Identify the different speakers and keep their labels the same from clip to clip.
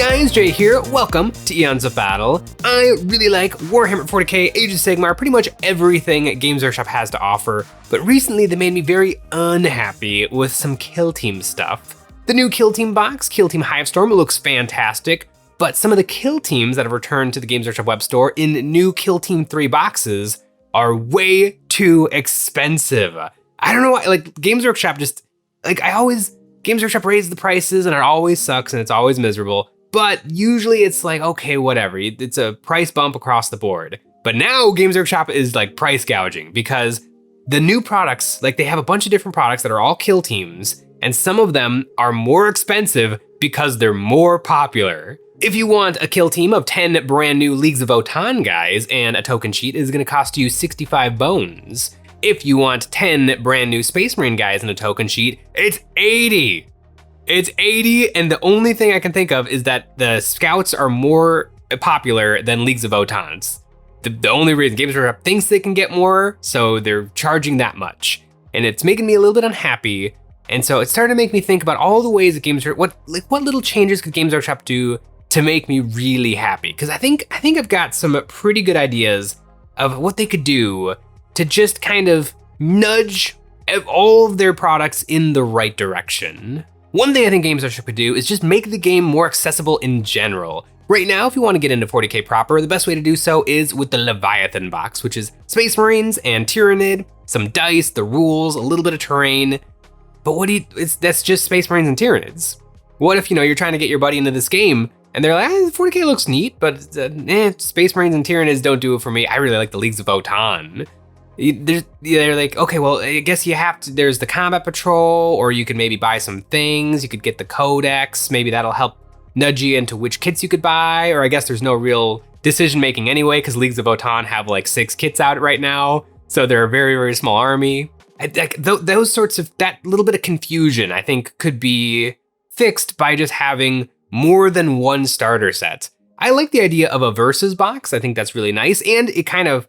Speaker 1: guys, Jay here. Welcome to Eons of Battle. I really like Warhammer 40k, Age of Sigmar, pretty much everything Games Workshop has to offer, but recently they made me very unhappy with some Kill Team stuff. The new Kill Team box, Kill Team Hivestorm, looks fantastic, but some of the Kill Teams that have returned to the Games Workshop web store in new Kill Team 3 boxes are way too expensive. I don't know why, like Games Workshop just, Games Workshop raises the prices and it always sucks and it's always miserable. But usually it's like, okay, whatever. It's a price bump across the board. But now Games Workshop is like price gouging because the new products, like they have a bunch of different products that are all kill teams, and some of them are more expensive because they're more popular. If you want a kill team of 10 brand new Leagues of Votann guys and a token sheet, it is gonna cost you 65 bones. If you want 10 brand new Space Marine guys and a token sheet, it's 80. It's 80, and the only thing I can think of is that the scouts are more popular than Leagues of Votann. The only reason Games Workshop thinks they can get more, so they're charging that much. And it's making me a little bit unhappy. And so it started to make me think about all the ways that Games Workshop, what little changes could Games Workshop do to make me really happy? Because I think I've got some pretty good ideas of what they could do to just kind of nudge all of their products in the right direction. One thing I think Games Workshop could do is just make the game more accessible in general. Right now, if you want to get into 40k proper, the best way to do so is with the Leviathan box, which is Space Marines and Tyrannid, some dice, the rules, a little bit of terrain. But that's just Space Marines and Tyrannids. What if, you're trying to get your buddy into this game and they're like, 40k looks neat, but Space Marines and Tyrannids don't do it for me. I really like the Leagues of Votann. They're like, okay, well, I guess you have to, there's the combat patrol, or you could maybe buy some things. You could get the codex. Maybe that'll help nudge you into which kits you could buy. Or I guess there's no real decision making anyway, because Leagues of Votann have like 6 kits out right now. So they're a very, very small army. Those sorts of, that little bit of confusion, I think could be fixed by just having more than one starter set. I like the idea of a versus box. I think that's really nice. And it kind of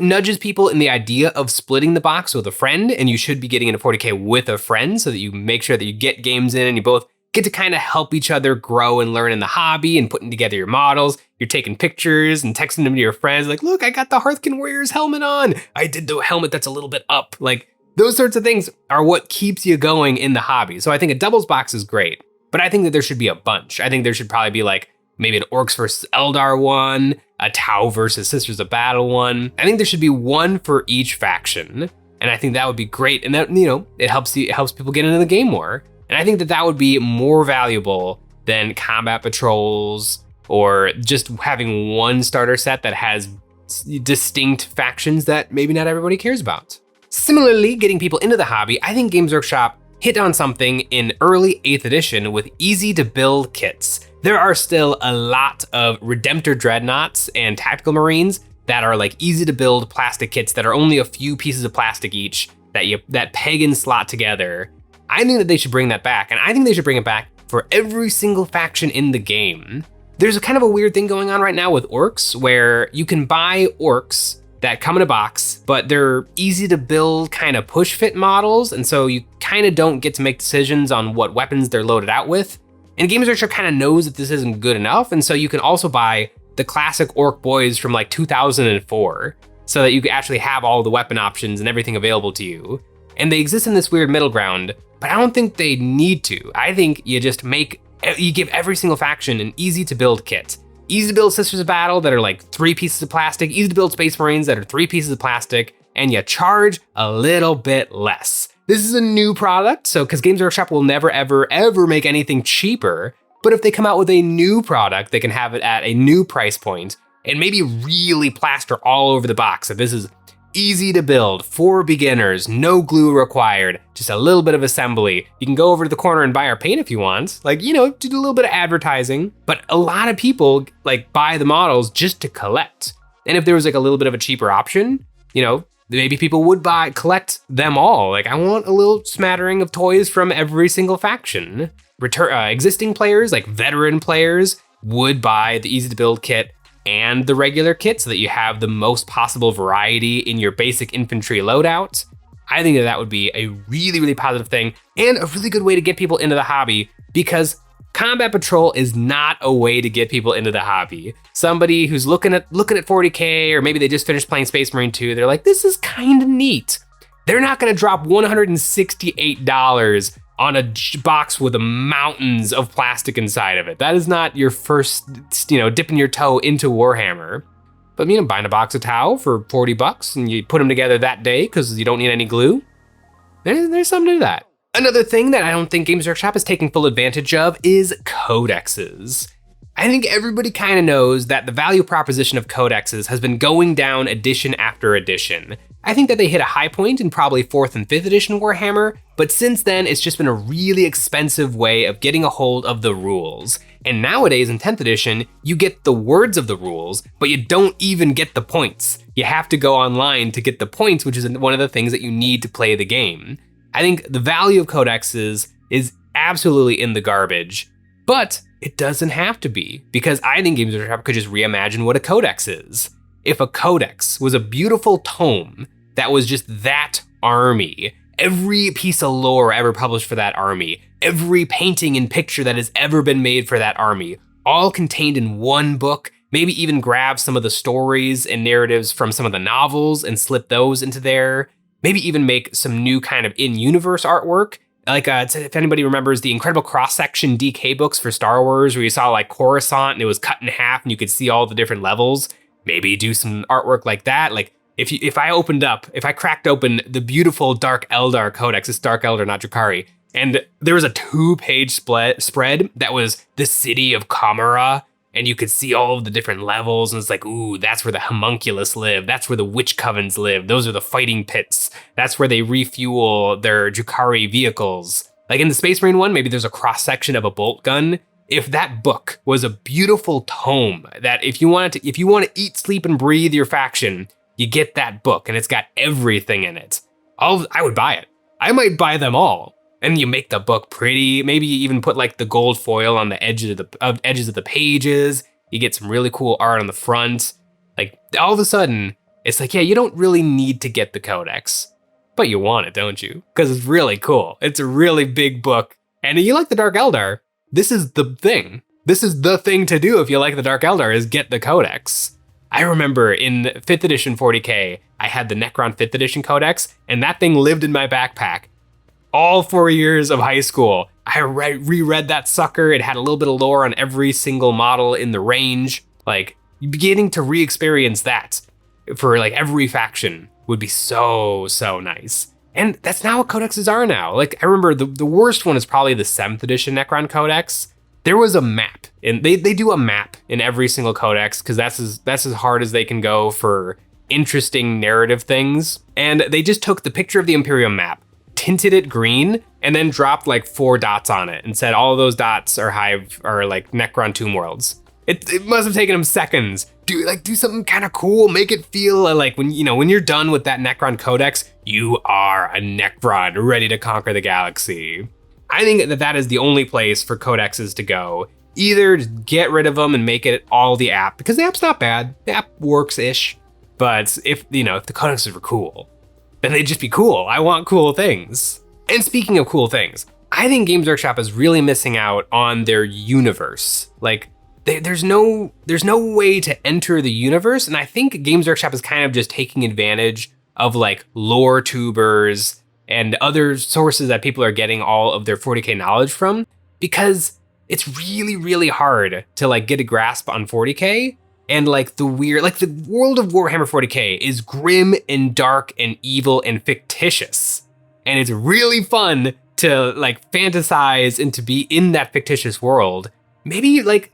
Speaker 1: nudges people in the idea of splitting the box with a friend, and you should be getting into 40k with a friend so that you make sure that you get games in and you both get to kind of help each other grow and learn in the hobby and putting together your models. You're taking pictures and texting them to your friends like, look, I got the Hearthkin Warriors helmet on. I did the helmet that's a little bit up. Like those sorts of things are what keeps you going in the hobby. So I think a doubles box is great, but I think that there should be a bunch. I think there should probably be like maybe an Orcs versus Eldar one, a Tau versus Sisters of Battle one. I think there should be one for each faction. And I think that would be great. And that, it helps people get into the game more. And I think that would be more valuable than combat patrols or just having one starter set that has distinct factions that maybe not everybody cares about. Similarly, getting people into the hobby, I think Games Workshop hit on something in early 8th edition with easy to build kits. There are still a lot of Redemptor Dreadnoughts and Tactical Marines that are like easy to build plastic kits that are only a few pieces of plastic each that peg and slot together. I think that they should bring that back, and I think they should bring it back for every single faction in the game. There's a kind of a weird thing going on right now with orcs where you can buy orcs that come in a box, but they're easy to build kind of push fit models, and so you kind of don't get to make decisions on what weapons they're loaded out with. And Games Workshop kind of knows that this isn't good enough, and so you can also buy the classic Orc Boys from like 2004, so that you can actually have all the weapon options and everything available to you. And they exist in this weird middle ground, but I don't think they need to. I think you just give every single faction an easy to build kit. Easy to build Sisters of Battle that are like 3 pieces of plastic, easy to build Space Marines that are 3 pieces of plastic, and you charge a little bit less. This is a new product, so because Games Workshop will never, ever, ever make anything cheaper, but if they come out with a new product, they can have it at a new price point and maybe really plaster all over the box that this is easy to build, for beginners, no glue required, just a little bit of assembly. You can go over to the corner and buy our paint if you want, do a little bit of advertising, but a lot of people buy the models just to collect. And if there was a little bit of a cheaper option, maybe people would collect them all. I want a little smattering of toys from every single faction. Existing players, like veteran players, would buy the easy to build kit and the regular kit so that you have the most possible variety in your basic infantry loadout. I think that would be a really, really positive thing and a really good way to get people into the hobby because Combat Patrol is not a way to get people into the hobby. Somebody who's looking at 40K, or maybe they just finished playing Space Marine 2, they're like, this is kind of neat. They're not gonna drop $168 on a box with mountains of plastic inside of it. That is not your first, dipping your toe into Warhammer. But buying a box of Tau for $40 and you put them together that day because you don't need any glue, there's something to that. Another thing that I don't think Games Workshop is taking full advantage of is codexes. I think everybody kind of knows that the value proposition of codexes has been going down edition after edition. I think that they hit a high point in probably 4th and 5th edition Warhammer, but since then it's just been a really expensive way of getting a hold of the rules. And nowadays in 10th edition, you get the words of the rules, but you don't even get the points. You have to go online to get the points, which is one of the things that you need to play the game. I think the value of codexes is absolutely in the garbage, but it doesn't have to be, because I think Games Workshop could just reimagine what a codex is. If a codex was a beautiful tome that was just that army, every piece of lore ever published for that army, every painting and picture that has ever been made for that army, all contained in one book, maybe even grab some of the stories and narratives from some of the novels and slip those into there, maybe even make some new kind of in-universe artwork. Like, if anybody remembers the incredible cross-section DK books for Star Wars, where you saw like Coruscant and it was cut in half and you could see all the different levels, maybe do some artwork like that. Like, if I cracked open the beautiful Dark Eldar Codex, it's Dark Eldar, not Drukhari, and there was a 2-page spread that was the city of Kamara, and you could see all of the different levels, and it's like, ooh, that's where the homunculus live, that's where the witch covens live, those are the fighting pits, that's where they refuel their Drukhari vehicles. Like in the Space Marine one, maybe there's a cross-section of a bolt gun. If that book was a beautiful tome that if you want to eat, sleep, and breathe your faction, you get that book and it's got everything in it, I would buy it. I might buy them all. And you make the book pretty, maybe you even put like the gold foil on the edges of the pages. You get some really cool art on the front. Like all of a sudden, it's like, yeah, you don't really need to get the codex, but you want it, don't you? Because it's really cool. It's a really big book. And you like the Dark Eldar, this is the thing. This is the thing to do if you like the Dark Eldar, is get the codex. I remember in 5th edition 40K, I had the Necron 5th edition codex, and that thing lived in my backpack. All 4 years of high school, I reread that sucker. It had a little bit of lore on every single model in the range. Like, beginning to re-experience that for like every faction would be so nice. And that's not what codexes are now. Like, I remember the worst one is probably the 7th edition Necron Codex. There was a map, and they do a map in every single codex because that's as hard as they can go for interesting narrative things. And they just took the picture of the Imperium map, tinted it green, and then dropped like 4 dots on it and said all of those dots are like Necron Tomb Worlds. It must have taken them seconds. Do something kind of cool, make it feel like when you're done with that Necron Codex, you are a Necron ready to conquer the galaxy. I think that is the only place for codexes to go. Either get rid of them and make it all the app, because the app's not bad. The app works-ish, but if the codexes were cool, then they'd just be cool. I want cool things. And speaking of cool things, I think Games Workshop is really missing out on their universe. Like, there's no way to enter the universe, and I think Games Workshop is kind of just taking advantage of like lore tubers and other sources that people are getting all of their 40K knowledge from, because it's really hard to like get a grasp on 40K. And like the world of Warhammer 40K is grim and dark and evil and fictitious. And it's really fun to like fantasize and to be in that fictitious world. Maybe like,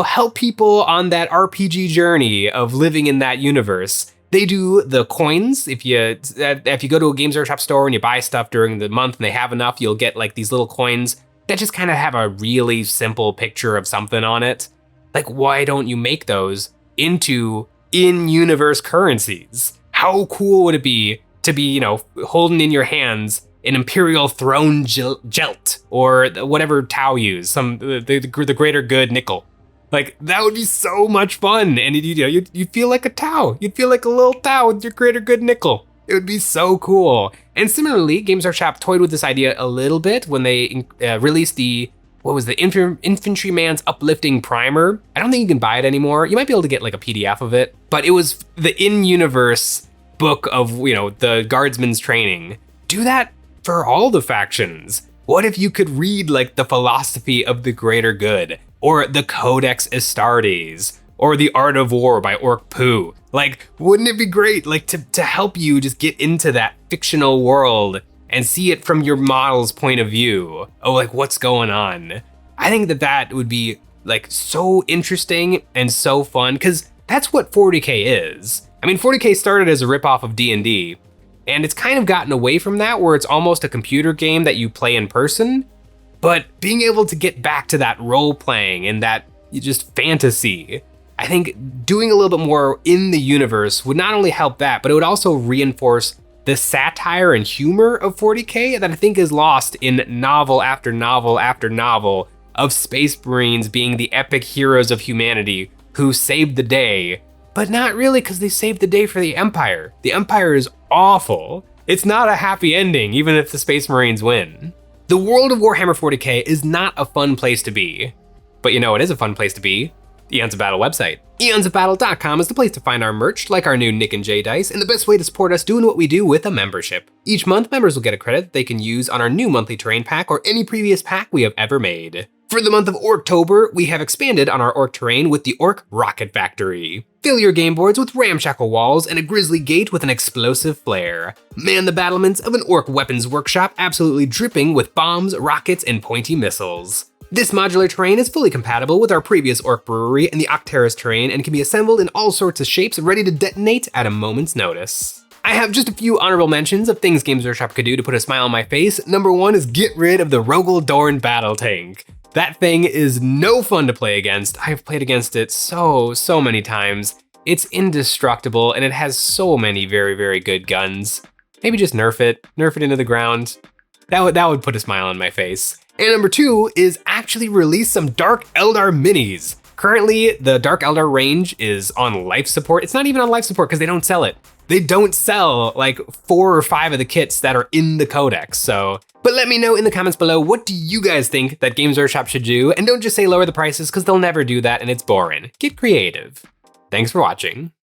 Speaker 1: help people on that RPG journey of living in that universe. They do the coins. If you go to a Games Workshop store and you buy stuff during the month and they have enough, you'll get like these little coins that just kind of have a really simple picture of something on it. Like, why don't you make those into in-universe currencies? How cool would it be to be, holding in your hands an Imperial Throne Gelt or whatever Tau use, the greater good nickel. Like, that would be so much fun. And you'd feel like a Tau. You'd feel like a little Tau with your greater good nickel. It would be so cool. And similarly, Games Workshop toyed with this idea a little bit when they released the what was the Infantryman's Uplifting Primer. I don't think you can buy it anymore. You might be able to get like a PDF of it, but it was the in-universe book of, the guardsman's training. Do that for all the factions. What if you could read like the philosophy of the greater good, or the Codex Astartes, or the Art of War by Orc Poo? Like, wouldn't it be great, like to help you just get into that fictional world and see it from your model's point of view? Oh, like what's going on? I think that would be like so interesting and so fun, because that's what 40K is. I mean, 40K started as a ripoff of D&D, and it's kind of gotten away from that, where it's almost a computer game that you play in person. But being able to get back to that role playing and that just fantasy, I think doing a little bit more in the universe would not only help that, but it would also reinforce the satire and humor of 40K that I think is lost in novel after novel after novel of Space Marines being the epic heroes of humanity who saved the day, but not really, because they saved the day for the Empire. The Empire is awful. It's not a happy ending, even if the Space Marines win. The world of Warhammer 40K is not a fun place to be, but it is a fun place to be. The Eons of Battle website. EonsOfBattle.com is the place to find our merch, like our new Nick and Jay dice, and the best way to support us doing what we do with a membership. Each month, members will get a credit that they can use on our new monthly terrain pack or any previous pack we have ever made. For the month of Orktober, we have expanded on our Orc terrain with the Orc Rocket Factory. Fill your game boards with ramshackle walls and a grisly gate with an explosive flare. Man the battlements of an Orc weapons workshop absolutely dripping with bombs, rockets, and pointy missiles. This modular terrain is fully compatible with our previous Orc brewery and the Octeris terrain, and can be assembled in all sorts of shapes ready to detonate at a moment's notice. I have just a few honorable mentions of things Games Workshop could do to put a smile on my face. Number 1 is get rid of the Rogel Dorn battle tank. That thing is no fun to play against. I've played against it so many times. It's indestructible, and it has so many very, very good guns. Maybe just nerf it into the ground. That would put a smile on my face. And number 2 is actually release some Dark Eldar minis. Currently, the Dark Eldar range is on life support. It's not even on life support because they don't sell it. They don't sell like 4 or 5 of the kits that are in the codex, so. But let me know in the comments below, what do you guys think that Games Workshop should do? And don't just say lower the prices, because they'll never do that and it's boring. Get creative. Thanks for watching.